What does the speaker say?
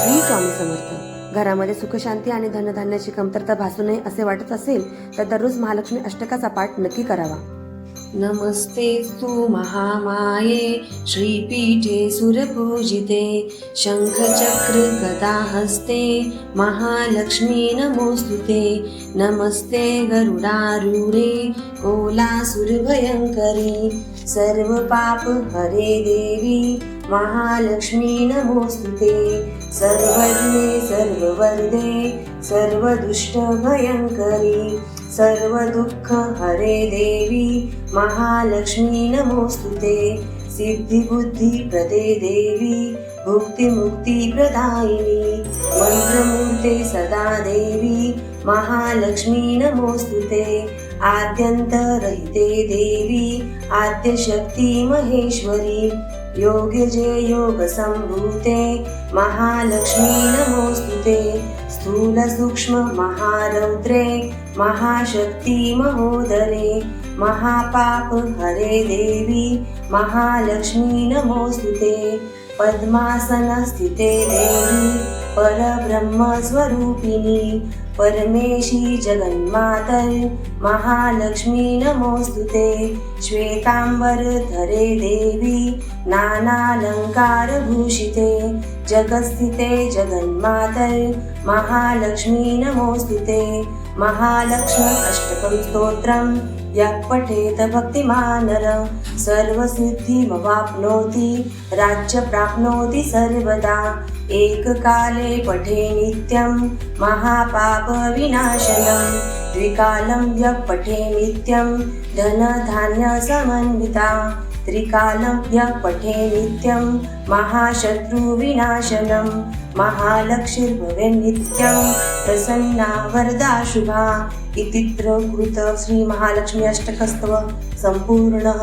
श्री स्वामी समर्थ. घरामध्ये सुखशांती आणि धनधान्याची कमतरता भासू नये असे वाटत असेल तर दररोज महालक्ष्मी अष्टकाचा पाठ नक्की करावा. नमस्तेस्तु महामाये श्रीपीठे सुरपूजिते शंखचक्र गदाहस्ते महालक्ष्मी नमोस्तुते. नमस्ते गरुडारूढे कोलासुरभयंकरी सर्व पाप हरे देवी महालक्ष्मी नमोस्तुते. सर्वज्ञे सर्ववरदे सर्वदुष्ट भयंकरी सर्व दुःख हरे देवी महालक्ष्मी नमोस्तुते. सिद्धी बुद्धी प्रदे देवी भुक्ती मुक्ती प्रदायिनी मंत्रमूर्ते सदा देवी महालक्ष्मी नमोस्तुते. आद्यंतरहिते देवी आद्यशक्ती महेश्वरी योग्यजे योग संभूते महालक्ष्मी नमोस्तुते. स्थूल सूक्ष्म महारौद्रे महाशक्ती महोदरे महापाप हरे देवी महालक्ष्मी नमोस्तुते. पद्मासन स्थिते देवी परब्रह्म स्वरूपिणी परमेशी जगन्मातर महालक्ष्मी नमोस्तुते. श्वेतांबर धरे देवी नानालंकार भूषिते जगस्थिते जगन्मातर महालक्ष्मी नमोस्तुते. महालक्ष्मी अष्टकं स्तोत्रं यः पठेत भक्तिमान् नरः सर्वसिद्धिमवाप्नोति राज्य प्राप्नोति सर्वदा. एककाले पठे नित्यं महापाप विनाशनं द्विकालं यः पठे नित्यं धनधान्य समन्विता. त्रिकालं यः पठे नित्यं महाशत्रु विनाशनं महालक्ष्मीर्भवे नित्यं प्रसन्ना वरदा शुभा. इति कृत श्री महालक्ष्मी अष्टकस्तव संपूर्णः.